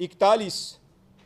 41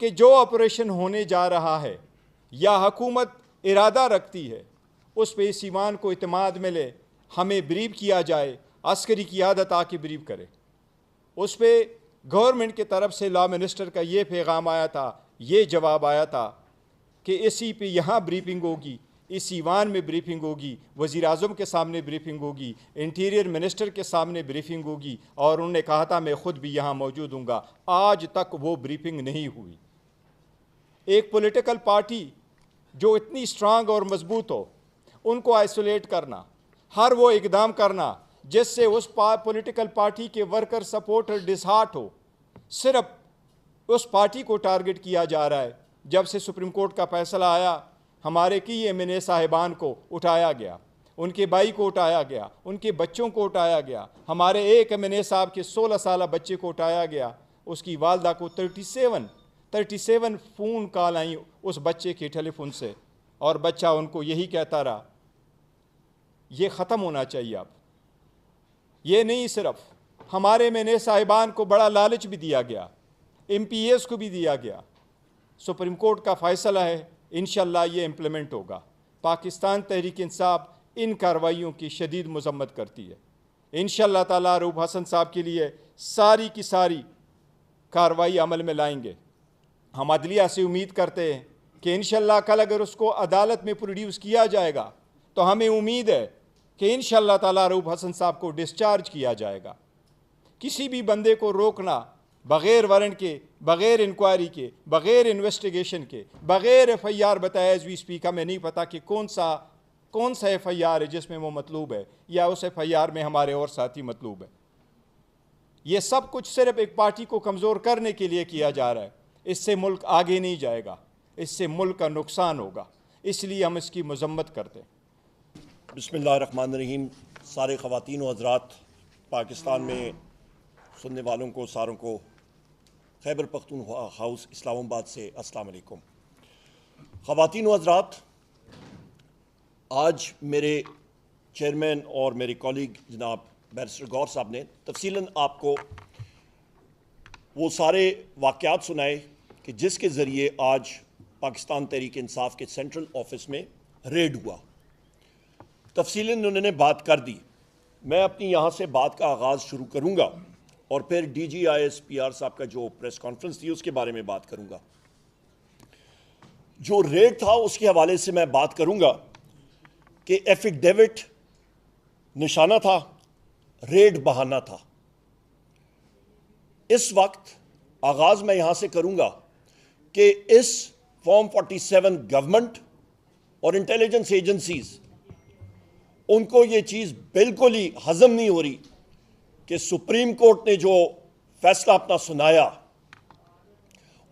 کہ جو آپریشن ہونے جا رہا ہے یا حکومت ارادہ رکھتی ہے اس پہ اس ایوان کو اعتماد ملے، ہمیں بریف کیا جائے، عسکری قیادت آ کے بریف کرے۔ اس پہ گورنمنٹ کی طرف سے لا منسٹر کا یہ پیغام آیا تھا، یہ جواب آیا تھا کہ اسی پہ یہاں بریفنگ ہوگی، اس ایوان میں بریفنگ ہوگی، وزیر اعظم کے سامنے بریفنگ ہوگی، انٹیریئر منسٹر کے سامنے بریفنگ ہوگی، اور انہوں نے کہا تھا میں خود بھی یہاں موجود ہوں گا۔ آج تک وہ بریفنگ نہیں ہوئی۔ ایک پولیٹیکل پارٹی جو اتنی اسٹرانگ اور مضبوط ہو، ان کو آئسولیٹ کرنا، ہر وہ اقدام کرنا جس سے اس پولیٹیکل پارٹی کے ورکر سپورٹر ڈسہارٹ ہو، صرف اس پارٹی کو ٹارگٹ کیا جا رہا ہے۔ جب سے سپریم کورٹ کا فیصلہ آیا، ہمارے کئی ایم این اے صاحبان کو اٹھایا گیا، ان کے بھائی کو اٹھایا گیا، ان کے بچوں کو اٹھایا گیا، ہمارے ایک ایم این اے صاحب کے 16 سالہ بچے کو اٹھایا گیا، اس کی والدہ کو 37 فون کال آئیں اس بچے کے ٹیلی فون سے، اور بچہ ان کو یہی کہتا رہا۔ یہ ختم ہونا چاہیے اب۔ یہ نہیں، صرف ہمارے ایم این اے صاحبان کو بڑا لالچ بھی دیا گیا، ایم پی ایس کو بھی دیا گیا۔ سپریم کورٹ کا فیصلہ ہے، انشاءاللہ یہ امپلیمنٹ ہوگا۔ پاکستان تحریک انصاف ان کارروائیوں کی شدید مذمت کرتی ہے۔ انشاءاللہ تعالیٰ رؤوف حسن صاحب کے لیے ساری کی ساری کارروائی عمل میں لائیں گے۔ ہم عدلیہ سے امید کرتے ہیں کہ انشاءاللہ کل اگر اس کو عدالت میں پروڈیوس کیا جائے گا تو ہمیں امید ہے کہ انشاءاللہ تعالیٰ رؤوف حسن صاحب کو ڈسچارج کیا جائے گا۔ کسی بھی بندے کو روکنا بغیر وارنٹ کے، بغیر انکوائری کے، بغیر انویسٹیگیشن کے، بغیر ایف آئی آر بتائے ایز وی اسپیک، ہمیں نہیں پتا کہ کون سا ایف آئی آر ہے جس میں وہ مطلوب ہے، یا اس ایف آئی آر میں ہمارے اور ساتھی مطلوب ہے۔ یہ سب کچھ صرف ایک پارٹی کو کمزور کرنے کے لیے کیا جا رہا ہے۔ اس سے ملک آگے نہیں جائے گا، اس سے ملک کا نقصان ہوگا، اس لیے ہم اس کی مذمت کرتے ہیں۔ بسم اللہ الرحمن الرحیم۔ سارے خواتین و حضرات، پاکستان میں سننے والوں کو ساروں کو خیبر پختونخوا ہاؤس اسلام آباد سے السلام علیکم۔ خواتین و حضرات، آج میرے چیئرمین اور میرے کولیگ جناب بیرسٹر غور صاحب نے تفصیلاً آپ کو وہ سارے واقعات سنائے کہ جس کے ذریعے آج پاکستان تحریک انصاف کے سینٹرل آفس میں ریڈ ہوا۔ تفصیلاً انہوں نے بات کر دی۔ میں اپنی یہاں سے بات کا آغاز شروع کروں گا اور پھر D G I S P R صاحب کا جو پریس کانفرنس تھی اس کے بارے میں بات کروں گا۔ جو ریڈ تھا اس کے حوالے سے میں بات کروں گا کہ ایفیڈیوٹ نشانہ تھا، ریڈ بہانہ تھا۔ اس وقت آغاز میں یہاں سے کروں گا کہ اس فارم 47 گورنمنٹ اور انٹیلیجنس ایجنسیز، ان کو یہ چیز بالکل ہی ہضم نہیں ہو رہی کہ سپریم کورٹ نے جو فیصلہ اپنا سنایا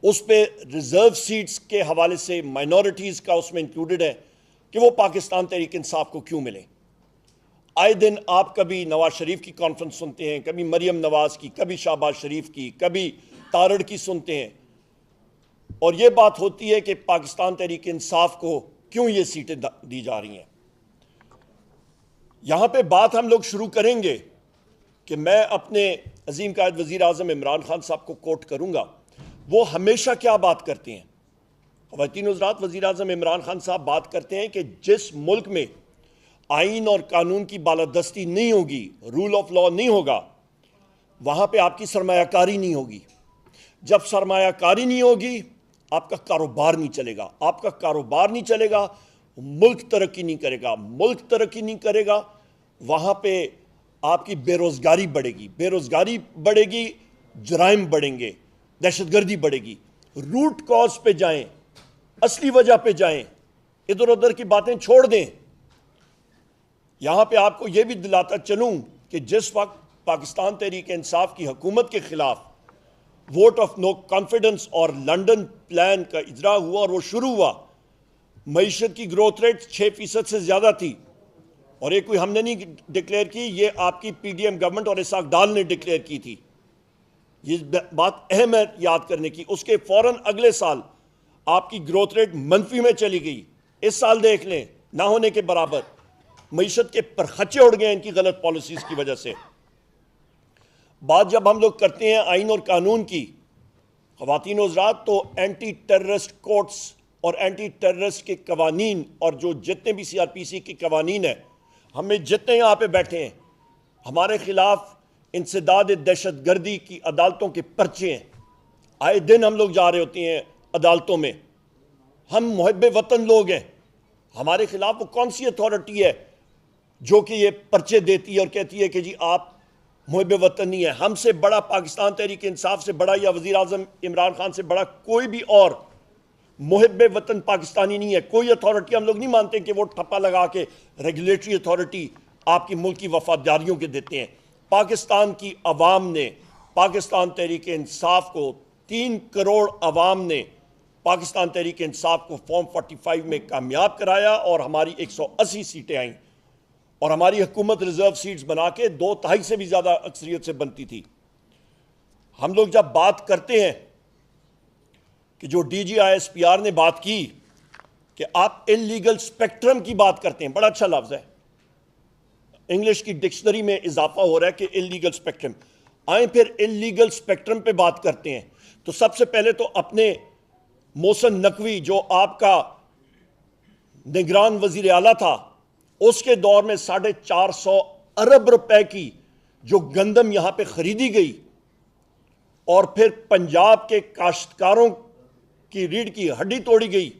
اس پہ ریزرو سیٹس کے حوالے سے مائنورٹیز کا اس میں انکلوڈڈ ہے کہ وہ پاکستان تحریک انصاف کو کیوں ملیں۔ آئے دن آپ کبھی نواز شریف کی کانفرنس سنتے ہیں، کبھی مریم نواز کی، کبھی شہباز شریف کی، کبھی تارڑ کی سنتے ہیں، اور یہ بات ہوتی ہے کہ پاکستان تحریک انصاف کو کیوں یہ سیٹیں دی جا رہی ہیں۔ یہاں پہ بات ہم لوگ شروع کریں گے کہ میں اپنے عظیم قائد وزیر اعظم عمران خان صاحب کو کوٹ کروں گا۔ وہ ہمیشہ کیا بات کرتے ہیں؟ خواتین و حضرات، وزیر اعظم عمران خان صاحب بات کرتے ہیں کہ جس ملک میں آئین اور قانون کی بالادستی نہیں ہوگی، رول آف لا نہیں ہوگا، وہاں پہ آپ کی سرمایہ کاری نہیں ہوگی۔ جب سرمایہ کاری نہیں ہوگی، آپ کا کاروبار نہیں چلے گا۔ آپ کا کاروبار نہیں چلے گا، ملک ترقی نہیں کرے گا۔ ملک ترقی نہیں کرے گا، وہاں پہ آپ کی بے روزگاری بڑھے گی۔ بے روزگاری بڑھے گی، جرائم بڑھیں گے، دہشت گردی بڑھے گی۔ روٹ کاز پہ جائیں، اصلی وجہ پہ جائیں، ادھر ادھر کی باتیں چھوڑ دیں۔ یہاں پہ آپ کو یہ بھی دلاتا چلوں کہ جس وقت پاکستان تحریک انصاف کی حکومت کے خلاف ووٹ آف نو کانفیڈنس اور لنڈن پلان کا اجرا ہوا اور وہ شروع ہوا، معیشت کی گروتھ ریٹ 6% سے زیادہ تھی، اور یہ کوئی ہم نے نہیں ڈکلیئر کی، یہ آپ کی پی ڈی ایم گورنمنٹ اور اسحاق ڈال نے ڈکلیئر کی تھی۔ یہ بات اہم ہے یاد کرنے کی۔ اس کے فوراً اگلے سال آپ کی گروتھ ریٹ منفی میں چلی گئی۔ اس سال دیکھ لیں، نہ ہونے کے برابر۔ معیشت کے پرخچے اڑ گئے ان کی غلط پالیسیز کی وجہ سے۔ بات جب ہم لوگ کرتے ہیں آئین اور قانون کی، خواتین و حضرات، تو اینٹی ٹیررسٹ کورٹس اور اینٹی ٹیررسٹ کے قوانین اور جو جتنے بھی سی آر پی سی کے قوانین ہیں، ہمیں جتنے یہاں پہ بیٹھے ہیں ہمارے خلاف انسداد دہشت گردی کی عدالتوں کے پرچے ہیں، آئے دن ہم لوگ جا رہے ہوتے ہیں عدالتوں میں. ہم محب وطن لوگ ہیں، ہمارے خلاف وہ کون سی اتھارٹی ہے جو کہ یہ پرچے دیتی ہے اور کہتی ہے کہ جی آپ محب وطن نہیں ہیں؟ ہم سے بڑا پاکستان تحریک انصاف سے بڑا یا وزیر اعظم عمران خان سے بڑا کوئی بھی اور محب وطن پاکستانی نہیں ہے. کوئی اتھارٹی ہم لوگ نہیں مانتے کہ وہ ٹھپا لگا کے ریگولیٹری اتھارٹی آپ کی ملک کی وفاداریوں کے دیتے ہیں. پاکستان کی عوام نے پاکستان تحریک انصاف کو 3 کروڑ عوام نے پاکستان تحریک انصاف کو فارم 45 میں کامیاب کرایا اور ہماری 180 سیٹیں آئیں اور ہماری حکومت ریزرو سیٹس بنا کے 2/3 سے بھی زیادہ اکثریت سے بنتی تھی. ہم لوگ جب بات کرتے ہیں کہ جو D G I S P R نے بات کی کہ آپ انلیگل اسپیکٹرم کی بات کرتے ہیں، بڑا اچھا لفظ ہے، انگلش کی ڈکشنری میں اضافہ ہو رہا ہے کہ انلیگل اسپیکٹرم. آئیں پھر انلیگل اسپیکٹرم پہ بات کرتے ہیں. تو سب سے پہلے تو اپنے محسن نقوی جو آپ کا نگران وزیر اعلیٰ تھا، اس کے دور میں 450 ارب روپے کی جو گندم یہاں پہ خریدی گئی اور پھر پنجاب کے کاشتکاروں کی ریڑھ کی ہڈی توڑی گئی،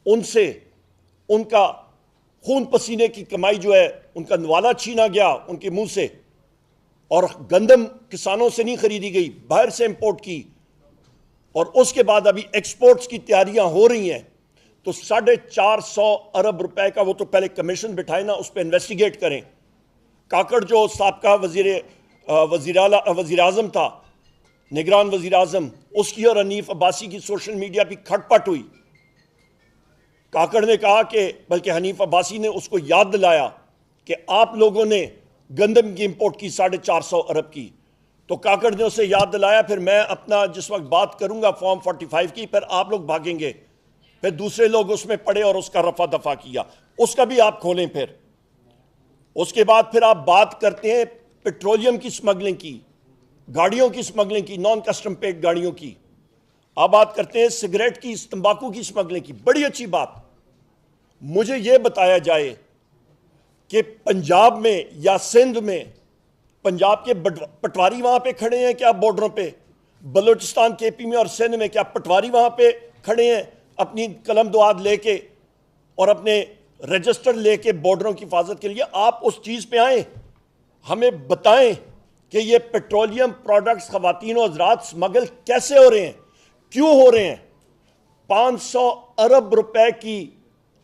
ان سے ان کا خون پسینے کی کمائی جو ہے ان کا نوالا چھینا گیا ان کے منہ سے، اور گندم کسانوں سے نہیں خریدی گئی، باہر سے امپورٹ کی، اور اس کے بعد ابھی ایکسپورٹس کی تیاریاں ہو رہی ہیں. تو 450 ارب روپے کا وہ تو پہلے کمیشن بٹھائے نا، اس پہ انویسٹیگیٹ کریں. کاکڑ جو سابقہ وزیر اعظم تھا، نگران وزیر اعظم، اس کی اور حنیف عباسی کی سوشل میڈیا پہ کھٹ پٹ ہوئی. کاکڑ نے کہا کہ بلکہ حنیف عباسی نے اس کو یاد دلایا کہ آپ لوگوں نے گندم کی امپورٹ کی 450 ارب کی. تو کاکڑ نے اسے یاد دلایا، پھر میں اپنا جس وقت بات کروں گا فارم 45 کی، پھر آپ لوگ بھاگیں گے، پھر دوسرے لوگ اس میں پڑے اور اس کا رفع دفع کیا. اس کا بھی آپ کھولیں. پھر اس کے بعد پھر آپ بات کرتے ہیں پیٹرولیم کی سمگلنگ کی، گاڑیوں کی سمگلنگ کی، نان کسٹم پیڈ گاڑیوں کی. آپ بات کرتے ہیں سگریٹ کی، تمباکو کی سمگلنگ کی. بڑی اچھی بات. مجھے یہ بتایا جائے کہ پنجاب میں یا سندھ میں پنجاب کے پٹواری وہاں پہ کھڑے ہیں کیا بارڈروں پہ؟ بلوچستان کے پی میں اور سندھ میں کیا پٹواری وہاں پہ کھڑے ہیں اپنی قلم دعاد لے کے اور اپنے رجسٹر لے کے بارڈروں کی حفاظت کے لیے؟ آپ اس چیز پہ آئیں، ہمیں بتائیں کہ یہ پیٹرولیم پروڈکٹس خواتین و حضرات سمگل کیسے ہو رہے ہیں، کیوں ہو رہے ہیں؟ 500 ارب روپے کی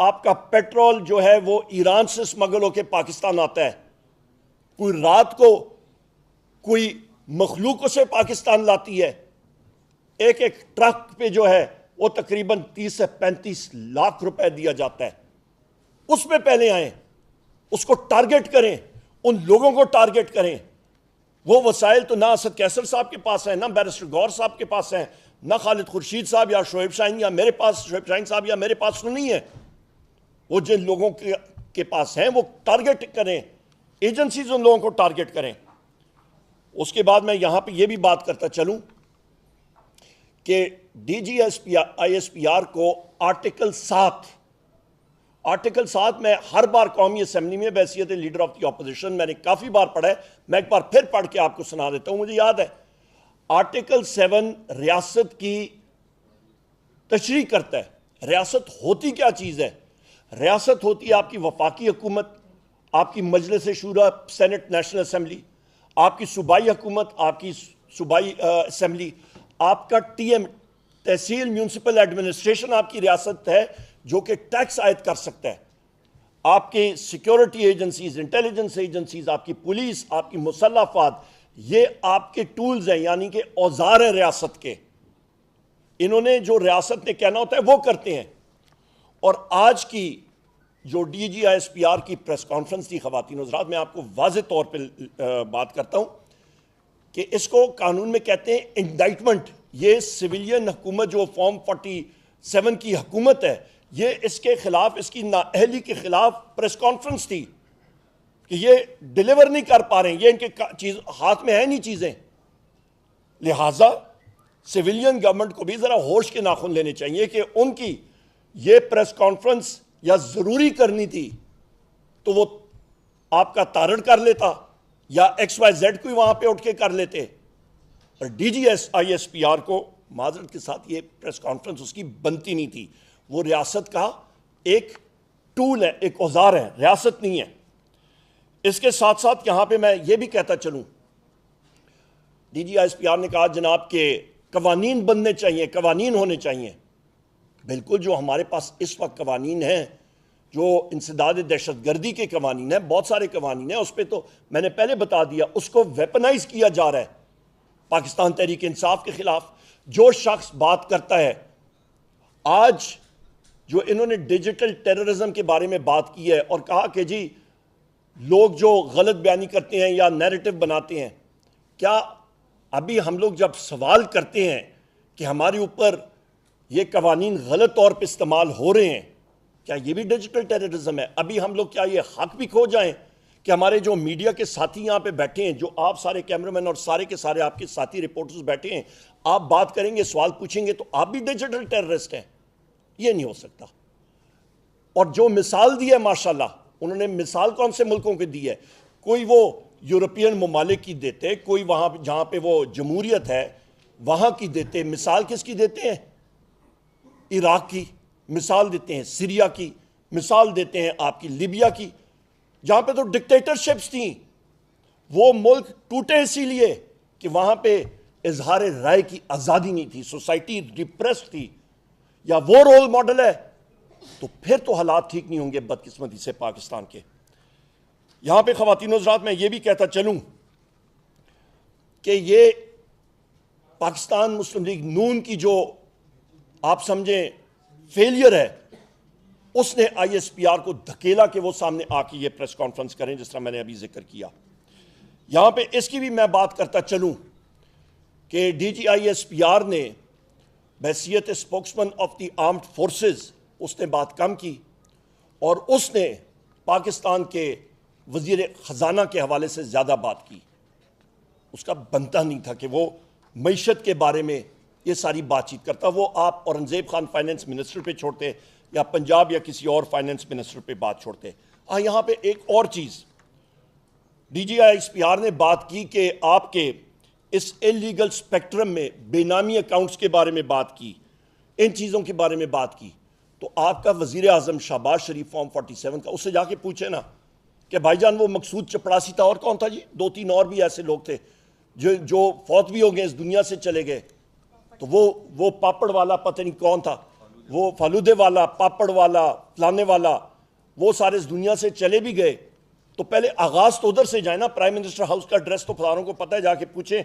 آپ کا پیٹرول جو ہے وہ ایران سے سمگل ہو کے پاکستان آتا ہے. کوئی رات کو کوئی مخلوق اسے پاکستان لاتی ہے. ایک ٹرک پہ جو ہے وہ تقریباً 30 سے 35 لاکھ روپے دیا جاتا ہے. اس پہ پہلے آئیں، اس کو ٹارگٹ کریں، ان لوگوں کو ٹارگٹ کریں. وہ وسائل تو نہ اسد کیسر صاحب کے پاس ہیں، نہ بیرسٹر غور صاحب کے پاس ہیں، نہ خالد خورشید صاحب یا شعیب شاہین یا میرے پاس، شعیب شاہین صاحب یا میرے پاس تو نہیں ہے. وہ جن لوگوں کے پاس ہیں وہ ٹارگٹ کریں، ایجنسیز ان لوگوں کو ٹارگٹ کریں. اس کے بعد میں یہاں پہ یہ بھی بات کرتا چلوں کہ D G I S P R کو آرٹیکل 7 میں ہر بار قومی اسمبلی میں بحیثیت لیڈر آف دی اپوزیشن میں نے کافی بار پڑھا ہے، میں ایک بار پھر پڑھ کے آپ کو سنا دیتا ہوں. مجھے یاد ہے آرٹیکل 7 ریاست کی تشریح کرتا ہے. ریاست ہوتی کیا چیز ہے؟ ریاست ہوتی ہے آپ کی وفاقی حکومت، آپ کی مجلس شورا سینٹ نیشنل اسمبلی، آپ کی صوبائی حکومت، آپ کی صوبائی اسمبلی، آپ کا ٹی ایم تحصیل میونسپل ایڈمنسٹریشن آپ کی ریاست ہے جو کہ ٹیکس عائد کر سکتا ہے. آپ کی سیکیورٹی ایجنسیز، انٹیلیجنس ایجنسیز، آپ کی پولیس، آپ کی مسلح افواج، یہ آپ کے ٹولز ہیں، یعنی کہ اوزار ہیں ریاست کے. انہوں نے جو ریاست نے کہنا ہوتا ہے وہ کرتے ہیں. اور آج کی جو D G I S P R کی پریس کانفرنس تھی خواتین و حضرات، میں آپ کو واضح طور پہ بات کرتا ہوں کہ اس کو قانون میں کہتے ہیں انڈائٹمنٹ. یہ سویلین حکومت جو فارم 47 کی حکومت ہے، یہ اس کے خلاف، اس کی نااہلی کے خلاف پریس کانفرنس تھی کہ یہ ڈیلیور نہیں کر پا رہے ہیں، یہ ان کے ہاتھ میں ہے نہیں چیزیں. لہٰذا سویلین گورنمنٹ کو بھی ذرا ہوش کے ناخن لینے چاہیے کہ ان کی یہ پریس کانفرنس یا ضروری کرنی تھی تو وہ آپ کا تارڑ کر لیتا یا ایکس وائی زیڈ کوئی وہاں پہ اٹھ کے کر لیتے. اور D G S I S P R کو معذرت کے ساتھ یہ پریس کانفرنس اس کی بنتی نہیں تھی. وہ ریاست کا ایک ٹول ہے, ایک اوزار ہے, ریاست نہیں ہے. اس کے ساتھ ساتھ یہاں پہ میں یہ بھی کہتا چلوں, D G I S P R نے کہا جناب کہ قوانین بننے چاہیے, قوانین ہونے چاہیے. بالکل, جو ہمارے پاس اس وقت قوانین ہیں, جو انسداد دہشت گردی کے قوانین ہیں, بہت سارے قوانین ہیں, اس پہ تو میں نے پہلے بتا دیا, اس کو ویپنائز کیا جا رہا ہے پاکستان تحریک انصاف کے خلاف. جو شخص بات کرتا ہے, آج جو انہوں نے ڈیجیٹل ٹیررزم کے بارے میں بات کی ہے اور کہا کہ جی لوگ جو غلط بیانی کرتے ہیں یا نیریٹو بناتے ہیں, کیا ابھی ہم لوگ جب سوال کرتے ہیں کہ ہمارے اوپر یہ قوانین غلط طور پہ استعمال ہو رہے ہیں, کیا یہ بھی ڈیجیٹل ٹیررزم ہے؟ ابھی ہم لوگ کیا یہ حق بھی کھو جائیں کہ ہمارے جو میڈیا کے ساتھی یہاں پہ بیٹھے ہیں, جو آپ سارے کیمرامین اور سارے کے سارے آپ کے ساتھی رپورٹرز بیٹھے ہیں, آپ بات کریں گے, سوال پوچھیں گے تو آپ بھی ڈیجیٹل ٹیررسٹ ہیں؟ یہ نہیں ہو سکتا. اور جو مثال دی ہے ماشاءاللہ, انہوں نے مثال کون سے ملکوں کی دی ہے؟ کوئی وہ یورپین ممالک کی دیتے, کوئی وہاں جہاں پہ وہ جمہوریت ہے وہاں کی دیتے. مثال کس کی دیتے ہیں؟ عراق کی مثال دیتے ہیں, سیریا کی مثال دیتے ہیں, آپ کی لیبیا کی, جہاں پہ تو ڈکٹیٹرشپس تھیں. وہ ملک ٹوٹے اسی لیے کہ وہاں پہ اظہار رائے کی آزادی نہیں تھی, سوسائٹی ریپریسڈ تھی. یا وہ رول ماڈل ہے تو پھر تو حالات ٹھیک نہیں ہوں گے بدقسمتی سے پاکستان کے. یہاں پہ خواتین و حضرات میں یہ بھی کہتا چلوں کہ یہ پاکستان مسلم لیگ نون کی جو آپ سمجھیں فیلئر ہے, اس نے آئی ایس پی آر کو دھکیلا کہ وہ سامنے آ کے یہ پریس کانفرنس کریں, جس طرح میں نے ابھی ذکر کیا. یہاں پہ اس کی بھی میں بات کرتا چلوں کہ D G I S P R نے بحیثیت spokesman of the armed forces اس نے بات کم کی, اور اس نے پاکستان کے وزیر خزانہ کے حوالے سے زیادہ بات کی. اس کا بنتا نہیں تھا کہ وہ معیشت کے بارے میں یہ ساری بات چیت کرتا. وہ آپ اورنگزیب خان فائنینس منسٹر پہ چھوڑتے یا پنجاب یا کسی اور فائنینس منسٹر پہ بات چھوڑتے. یہاں پہ ایک اور چیز D G I S P R نے بات کی کہ آپ کے اس انلیگل سپیکٹرم میں بے نامی اکاؤنٹس کے بارے میں بات کی, ان چیزوں کے بارے میں بات کی. تو آپ کا وزیر اعظم شہباز شریف فارم 47 کا, اس سے جا کے پوچھے نا کہ بھائی جان وہ مقصود چپڑاسی تھا, اور کون تھا جی, 2-3 اور بھی ایسے لوگ تھے جو فوت بھی ہو گئے, اس دنیا سے چلے گئے. تو وہ پاپڑ والا پتہ نہیں کون تھا, وہ فالودے والا, پاپڑ والا, فلانے والا, وہ سارے اس دنیا سے چلے بھی گئے. تو پہلے آغاز تو ادھر سے جائے نا, پرائم منسٹر ہاؤس کا ایڈریس تو فلانوں کو پتہ ہے, جا کے پوچھیں,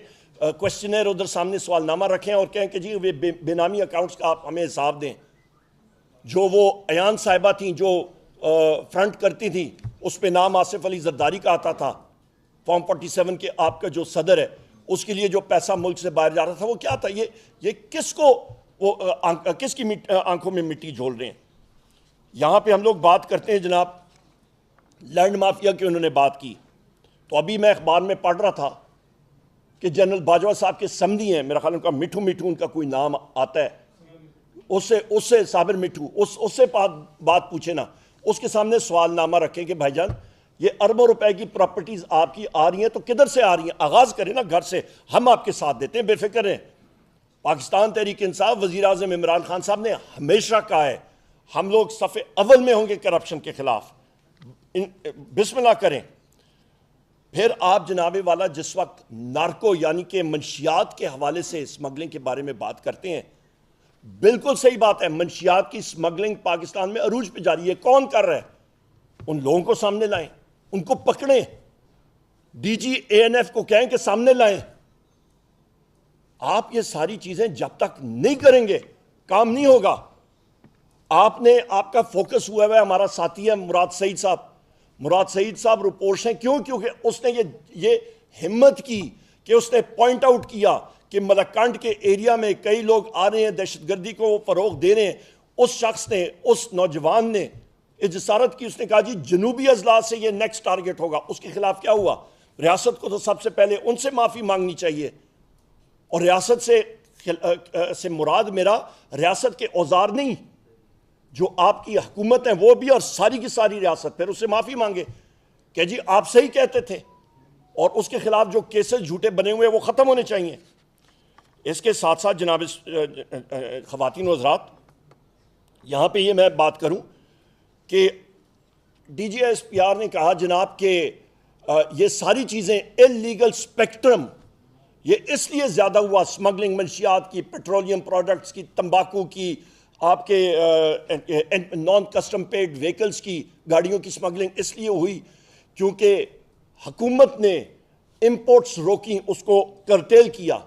کوشچنر ادھر سامنے سوال نامہ رکھیں اور کہیں کہ جی بے نامی اکاؤنٹس کا آپ ہمیں حساب دیں. جو وہ ایان صاحبہ تھیں جو فرنٹ کرتی تھیں, اس پہ نام آصف علی زرداری کا آتا تھا, فارم 47 کے آپ کا جو صدر ہے, اس کے لیے جو پیسہ ملک سے باہر جا رہا تھا وہ کیا تھا؟ یہ کس کو وہ کس کی آنکھوں میں مٹی جھول رہے ہیں؟ یہاں پہ ہم لوگ بات کرتے ہیں جناب لینڈ مافیا کی, انہوں نے بات کی. تو ابھی میں اخبار میں پڑھ رہا تھا کہ جنرل باجوہ صاحب کے سمدھی ہیں, میرا خیال ان کا مٹھو ان کا کوئی نام آتا ہے, اس سے صابر مٹھو, اس سے بات پوچھے نا, اس کے سامنے سوال نامہ رکھیں کہ بھائی جان یہ اربوں روپے کی پراپرٹیز آپ کی آ رہی ہیں تو کدھر سے آ رہی ہیں؟ آغاز کریں نا گھر سے, ہم آپ کے ساتھ دیتے ہیں, بے فکر ہیں. پاکستان تحریک انصاف, وزیر اعظم عمران خان صاحب نے ہمیشہ کہا ہے ہم لوگ صف اول میں ہوں گے کرپشن کے خلاف, بسم اللہ کریں. پھر آپ جناب والا جس وقت نارکو یعنی کہ منشیات کے حوالے سے اسمگلنگ کے بارے میں بات کرتے ہیں, بالکل صحیح بات ہے, منشیات کی اسمگلنگ پاکستان میں عروج پہ جاری ہے. کون کر رہا ہے؟ ان لوگوں کو سامنے لائیں, ان کو پکڑیں, ڈی جی اے این ایف کو کہیں کہ سامنے لائیں. آپ یہ ساری چیزیں جب تک نہیں کریں گے کام نہیں ہوگا. آپ کا فوکس ہوا ہے, ہمارا ساتھی ہے مراد سعید صاحب رپورٹس ہیں, کیونکہ اس نے یہ ہمت کی کہ اس نے پوائنٹ آؤٹ کیا کہ ملکنڈ کے ایریا میں کئی لوگ آ رہے ہیں, دہشت گردی کو فروغ دے رہے ہیں. اس شخص نے, اس نوجوان نے جسارت کی, اس نے کہا جی جنوبی اضلاع سے یہ نیکسٹ ٹارگٹ ہوگا. اس کے خلاف کیا ہوا؟ ریاست کو تو سب سے پہلے ان سے معافی مانگنی چاہیے, اور ریاست سے سے مراد میرا ریاست کے اوزار نہیں، جو آپ کی حکومت ہیں وہ بھی اور ساری کی ساری ریاست، پھر اس سے معافی مانگے کہ جی آپ صحیح کہتے تھے، اور اس کے خلاف جو کیسز جھوٹے بنے ہوئے وہ ختم ہونے چاہیے۔ اس کے ساتھ ساتھ جناب خواتین و حضرات، یہاں پہ یہ میں بات کروں کہ D G S P R نے کہا جناب کہ یہ ساری چیزیں اللیگل اسپیکٹرم یہ اس لیے زیادہ ہوا، اسمگلنگ منشیات کی، پیٹرولیم پروڈکٹس کی، تمباکو کی، آپ کے نان کسٹم پیڈ ویکلز کی گاڑیوں کی اسمگلنگ اس لیے ہوئی کیونکہ حکومت نے امپورٹس روکی، اس کو کرٹیل کیا۔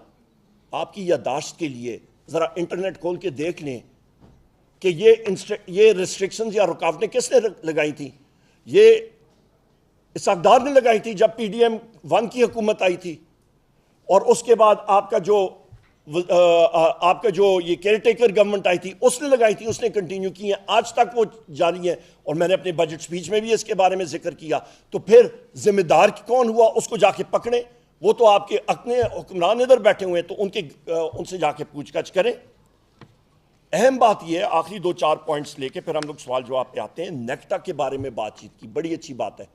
آپ کی یادداشت کے لیے ذرا انٹرنیٹ کھول کے دیکھ لیں کہ یہ ریسٹرکشنز یا رکاوٹیں کس نے لگائی تھیں؟ یہ اسحاق نے لگائی تھی جب پی ڈی ایم 1 کی حکومت آئی تھی، اور اس کے بعد آپ کا جو یہ کیئر ٹیکر گورنمنٹ آئی تھی اس نے لگائی تھی، اس نے کنٹینیو کی ہیں، آج تک وہ جاری ہیں، اور میں نے اپنے بجٹ سپیچ میں بھی اس کے بارے میں ذکر کیا۔ تو پھر ذمہ دار کون ہوا؟ اس کو جا کے پکڑیں، وہ تو آپ کے اپنے حکمران ادھر بیٹھے ہوئے ہیں، تو ان سے جا کے پوچھ گچھ کریں۔ اہم بات یہ ہے، آخری 2-4 پوائنٹس لے کے پھر ہم لوگ سوال جواب پہ آتے ہیں۔ نیکٹا کے بارے میں بات چیت کی، بڑی اچھی بات ہے۔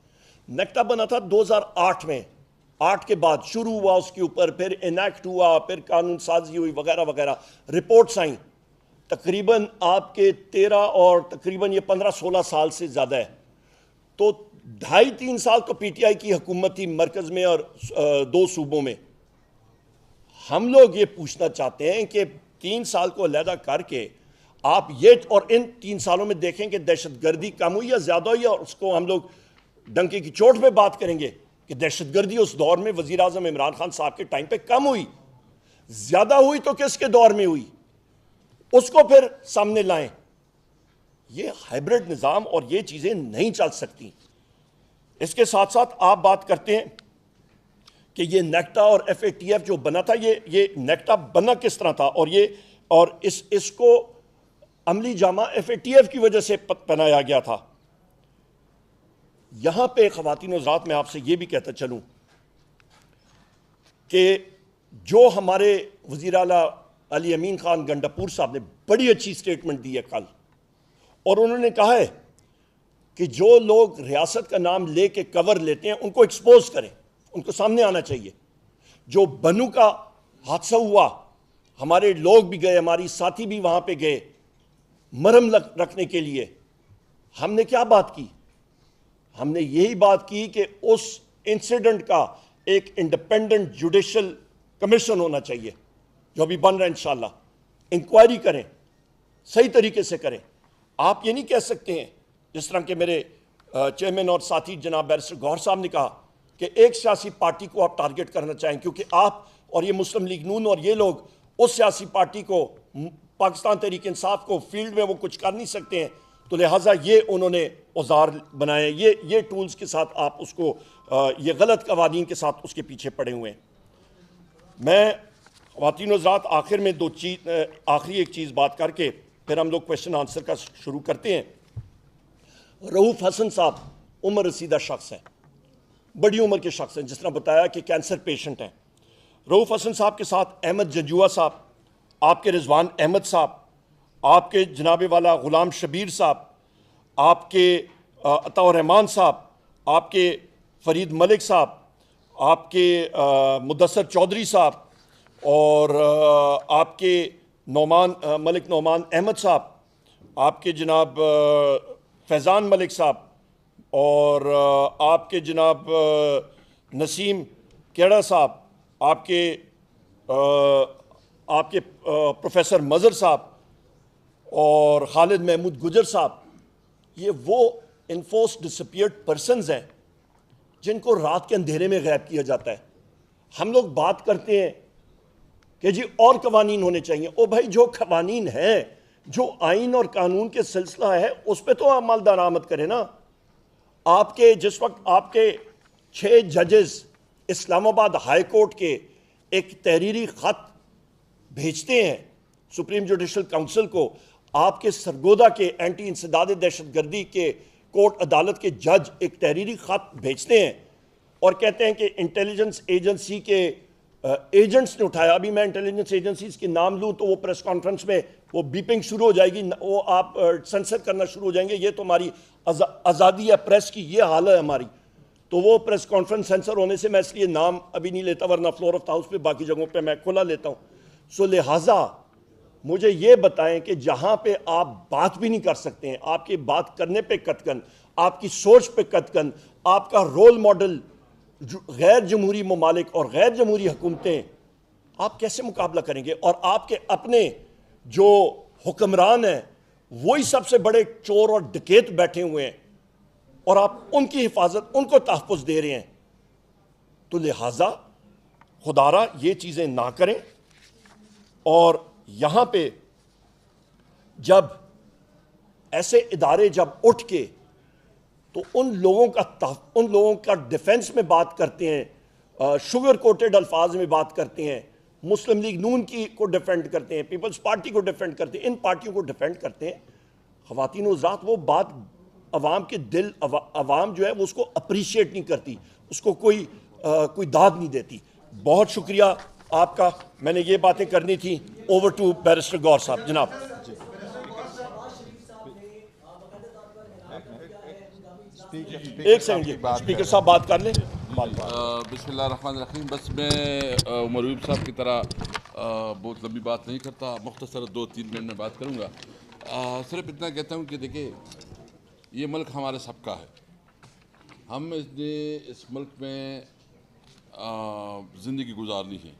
نیکٹا بنا تھا 2008 میں، 8 کے بعد شروع ہوا اس کے اوپر، پھر انیکٹ ہوا، پھر قانون سازی ہوئی وغیرہ وغیرہ، رپورٹس آئیں، تقریباً آپ کے 13 اور تقریباً یہ 15-16 سال سے زیادہ ہے۔ تو 2.5-3 سال تو پی ٹی آئی کی حکومت تھی مرکز میں اور 2 صوبوں میں۔ ہم لوگ یہ پوچھنا چاہتے ہیں کہ 3 سال کو علیحدہ کر کے آپ یہ، اور ان 3 سالوں میں دیکھیں کہ دہشت گردی کم ہوئی یا زیادہ ہوئی، اور اس کو ہم لوگ ڈنکے کی چوٹ پہ بات کریں گے کہ دہشت گردی اس دور میں وزیر اعظم عمران خان صاحب کے ٹائم پہ کم ہوئی، زیادہ ہوئی تو کس کے دور میں ہوئی، اس کو پھر سامنے لائیں۔ یہ ہائبرڈ نظام اور یہ چیزیں نہیں چل سکتی۔ اس کے ساتھ ساتھ آپ بات کرتے ہیں کہ یہ نیکٹا اور ایف اے ٹی ایف جو بنا تھا، یہ نیکٹا بنا کس طرح تھا، اور اس کو عملی جامہ ایف اے ٹی ایف کی وجہ سے پہنایا گیا تھا۔ یہاں پہ خواتین و حضرات میں آپ سے یہ بھی کہتا چلوں کہ جو ہمارے وزیر اعلیٰ علی امین خان گنڈاپور صاحب نے بڑی اچھی سٹیٹمنٹ دی ہے کل، اور انہوں نے کہا ہے کہ جو لوگ ریاست کا نام لے کے کور لیتے ہیں ان کو ایکسپوز کریں، ان کو سامنے آنا چاہیے۔ جو بنو کا حادثہ ہوا، ہمارے لوگ بھی گئے، ہماری ساتھی بھی وہاں پہ گئے مرہم رکھنے کے لیے۔ ہم نے کیا بات کی؟ ہم نے یہی بات کی کہ اس انسیڈنٹ کا ایک انڈیپینڈنٹ جوڈیشل کمیشن ہونا چاہیے، جو ابھی بن رہا ہے انشاءاللہ، انکوائری کریں، صحیح طریقے سے کریں۔ آپ یہ نہیں کہہ سکتے ہیں جس طرح کہ میرے چیئرمین اور ساتھی جناب بیرسٹر گوہر صاحب نے کہا کہ ایک سیاسی پارٹی کو آپ ٹارگٹ کرنا چاہیں، کیونکہ آپ اور یہ مسلم لیگ نون اور یہ لوگ اس سیاسی پارٹی کو، پاکستان تحریک انصاف کو فیلڈ میں وہ کچھ کر نہیں سکتے ہیں، تو لہٰذا یہ انہوں نے اوزار بنائے، یہ ٹولز کے ساتھ آپ اس کو، یہ غلط قوانین کے ساتھ اس کے پیچھے پڑے ہوئے ہیں۔ میں خواتین و حضرات آخر میں آخری ایک چیز بات کر کے پھر ہم لوگ کویشچن آنسر کا شروع کرتے ہیں۔ رؤوف حسن صاحب عمر رسیدہ شخص ہیں، بڑی عمر کے شخص ہیں، جس طرح بتایا کہ کینسر پیشنٹ ہیں۔ رؤوف حسن صاحب کے ساتھ احمد جنجوعہ صاحب، آپ کے رضوان احمد صاحب، آپ کے جناب والا غلام شبیر صاحب، آپ کے عطاء الرحمان صاحب، آپ کے فرید ملک صاحب، آپ کے مدثر چودھری صاحب، اور آپ کے ملک نعمان احمد صاحب، آپ کے جناب فیضان ملک صاحب، اور آپ کے جناب نسیم کیڑا صاحب، آپ کے پروفیسر مظہر صاحب، اور خالد محمود گجر صاحب، یہ وہ انفورس ڈسپیئرڈ پرسنز ہیں جن کو رات کے اندھیرے میں غائب کیا جاتا ہے۔ ہم لوگ بات کرتے ہیں کہ جی اور قوانین ہونے چاہیے، او بھائی جو قوانین ہیں، جو آئین اور قانون کے سلسلہ ہے، اس پہ تو عمل درآمد کریں نا۔ آپ کے جس وقت آپ کے 6 ججز اسلام آباد ہائی کورٹ کے ایک تحریری خط بھیجتے ہیں سپریم جوڈیشل کونسل کو، آپ کے سرگودا کے اینٹی انسداد دہشت گردی کے کورٹ عدالت کے جج ایک تحریری خط بھیجتے ہیں اور کہتے ہیں کہ انٹیلیجنس ایجنسی کے ایجنٹس نے اٹھایا. ابھی میں انٹیلیجنس ایجنسیز کے نام لوں تو وہ پریس کانفرنس میں وہ بیپنگ شروع ہو جائے گی, وہ آپ سینسر کرنا شروع ہو جائیں گے. یہ تو ہماری آزادی ہے پریس کی, یہ حال ہے ہماری. تو وہ پریس کانفرنس سینسر ہونے سے میں اس لیے نام ابھی نہیں لیتا, ورنہ فلور آف ہاؤس پہ باقی جگہوں پہ میں کھلا لیتا ہوں. سو لہٰذا مجھے یہ بتائیں کہ جہاں پہ آپ بات بھی نہیں کر سکتے ہیں, آپ کی بات کرنے پہ قطعاً, آپ کی سوچ پہ قطعاً, آپ کا رول ماڈل غیر جمہوری ممالک اور غیر جمہوری حکومتیں, آپ کیسے مقابلہ کریں گے؟ اور آپ کے اپنے جو حکمران ہیں وہی سب سے بڑے چور اور ڈکیت بیٹھے ہوئے ہیں, اور آپ ان کی حفاظت, ان کو تحفظ دے رہے ہیں. تو لہٰذا خدارا یہ چیزیں نہ کریں. اور یہاں پہ جب ایسے ادارے جب اٹھ کے تو ان لوگوں کا ڈیفنس میں بات کرتے ہیں, شوگر کوٹڈ الفاظ میں بات کرتے ہیں, مسلم لیگ نون کو ڈیفینڈ کرتے ہیں, پیپلز پارٹی کو ڈیفینڈ کرتے ہیں, ان پارٹیوں کو ڈیفینڈ کرتے ہیں, خواتین و حضرات وہ بات عوام کے دل, عوام جو ہے وہ اس کو اپریشیٹ نہیں کرتی, اس کو کوئی داد نہیں دیتی. بہت شکریہ آپ کا, میں نے یہ باتیں کرنی تھی. اوور ٹو بیرسٹر گور صاحب. جناب ایک سیکنڈ جی, اسپیکر صاحب بات کر لیں. بسم اللہ الرحمن الرحیم. بس میں عمر ایوب صاحب کی طرح بہت لمبی بات نہیں کرتا, مختصر 2-3 منٹ میں بات کروں گا. صرف اتنا کہتا ہوں کہ دیکھیں یہ ملک ہمارے سب کا ہے, ہم نے اس ملک میں زندگی گزارنی ہے.